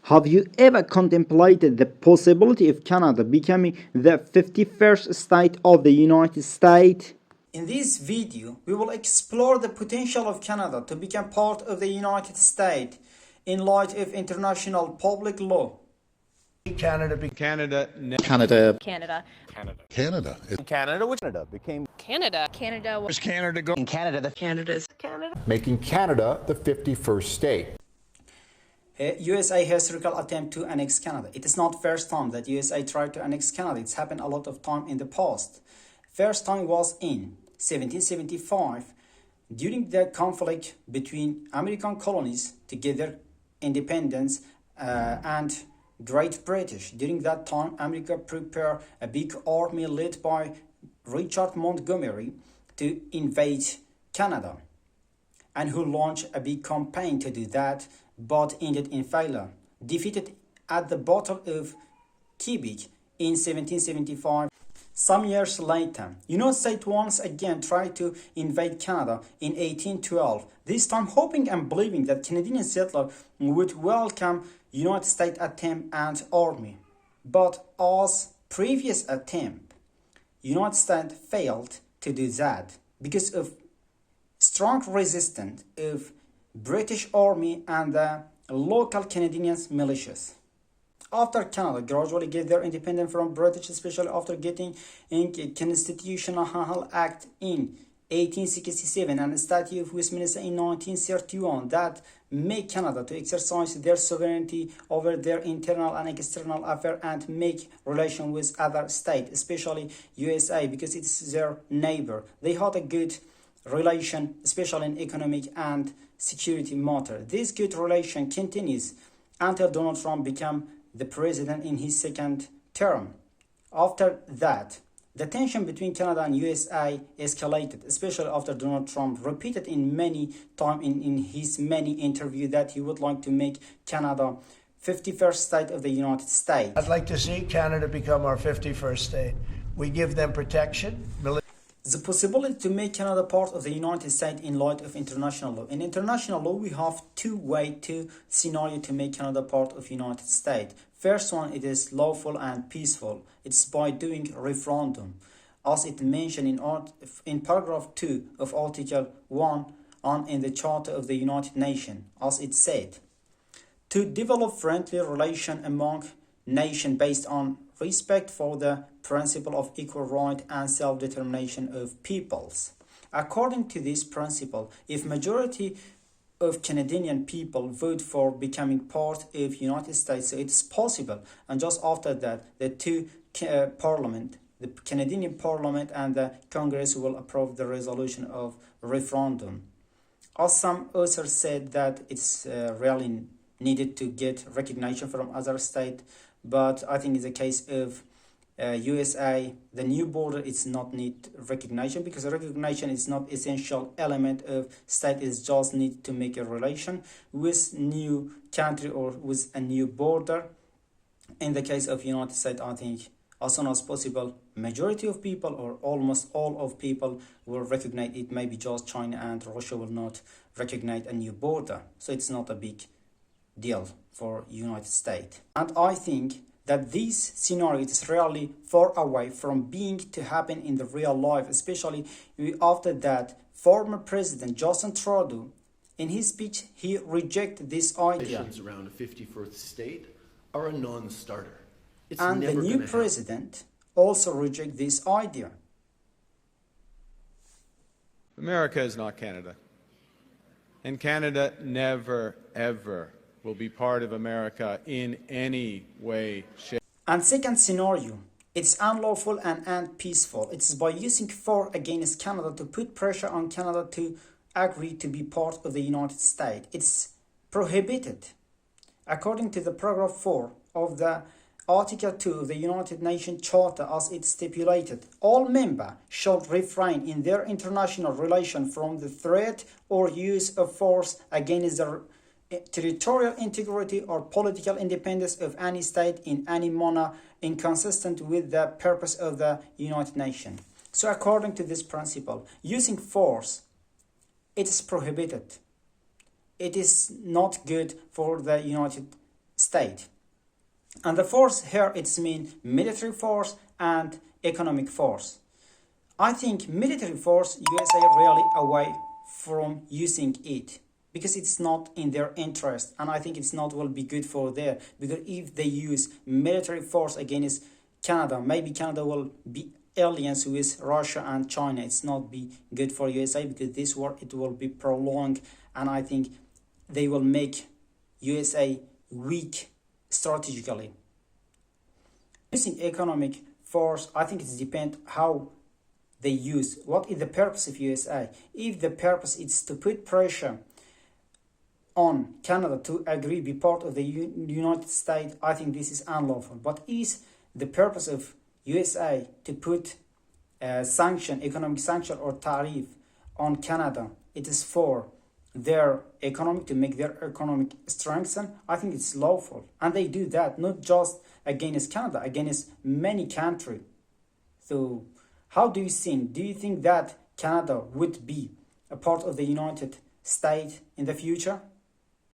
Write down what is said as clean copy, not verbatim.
Have you ever contemplated the possibility of Canada becoming the 51st state of the United States? In this video, we will explore the potential of Canada to become part of the United States in light of international public law. Canada Canada. Canada. Canada. Canada. Canada, which Canada became Canada. Canada. Where's Canada go? in Canada. Canada's Canada. Making Canada the 51st state. USA historical attempt to annex Canada. It is not first time that USA tried to annex Canada. It's happened a lot of time in the past. First time was in 1775 during the conflict between American colonies to gather independence and Great British. During that time, America prepared a big army led by Richard Montgomery to invade Canada, and who launched a big campaign to do that, but ended in failure. Defeated at the Battle of Quebec in 1775. Some years later, United States once again tried to invade Canada in 1812, this time hoping and believing that Canadian settlers would welcome United States attempt and army. But as previous attempt, United States failed to do that because of strong resistance of British army and the local Canadian militias. After Canada gradually get their independence from British, especially after getting a Constitutional Act in 1867 and a Statute of Westminster in 1931 that make Canada to exercise their sovereignty over their internal and external affairs and make relation with other states, especially USA, because it's their neighbor. They had a good relation, especially in economic and security matter. This good relation continues until Donald Trump became the president in his second term. After that, the tension between Canada and USA escalated, especially after Donald Trump repeated in many times in his many interviews that he would like to make Canada 51st state of the United States. I'd like to see Canada become our 51st state. We give them protection. The possibility to make Canada part of the United States in light of international law. In international law, we have two scenarios to make Canada part of United States. First one, it is lawful and peaceful. It's by doing referendum, as it mentioned in paragraph 2 of Article 1 in the Charter of the United Nations, as it said, to develop friendly relation among nations based on respect for the principle of equal right and self-determination of peoples. According to this principle, if majority of Canadian people vote for becoming part of United States, so it's possible. And just after that, the two parliament, the Canadian Parliament and the Congress, will approve the resolution of referendum. As some authors said that it's really needed to get recognition from other states, but I think in the case of USA, the new border is not need recognition, because recognition is not essential element of state. Is just need to make a relation with new country or with a new border. In the case of United States, I think as soon as possible, majority of people or almost all of people will recognize it. Maybe just China and Russia will not recognize a new border, so it's not a big deal for United States. And I think that this scenario is really far away from being to happen in the real life, especially after that former president Justin Trudeau, in his speech, he rejected this idea. Around a 51st state are a non-starter. It's and the new president also reject this idea. America is not Canada. And Canada never, ever will be part of America in any way, shape. And second scenario, it's unlawful and unpeaceful. It's by using force against Canada to put pressure on Canada to agree to be part of the United States. It's prohibited. According to the paragraph 4 of the Article 2 of the United Nations Charter, as it stipulated, all members shall refrain in their international relations from the threat or use of force against the territorial integrity or political independence of any state in any manner inconsistent with the purpose of the United Nations. So according to this principle, using force, it is prohibited. It is not good for the United state. And the force here, it's mean military force and economic force. I think military force, USA really away from using it because it's not in their interest, and I think it's not will be good for there, because if they use military force against Canada, maybe Canada will be alliance with Russia and China. It's not be good for USA because this war, it will be prolonged, and I think they will make USA weak strategically. Using economic force, I think it depends how they use. What is the purpose of USA? If the purpose is to put pressure on Canada to agree be part of the United States, I think this is unlawful. But is the purpose of USA to put sanction, economic sanction or tariff on Canada, it is for their economic, to make their economic strengthen, I think it's lawful. And they do that not just against Canada, against many countries. So how do you think? Do you think that Canada would be a part of the United States in the future?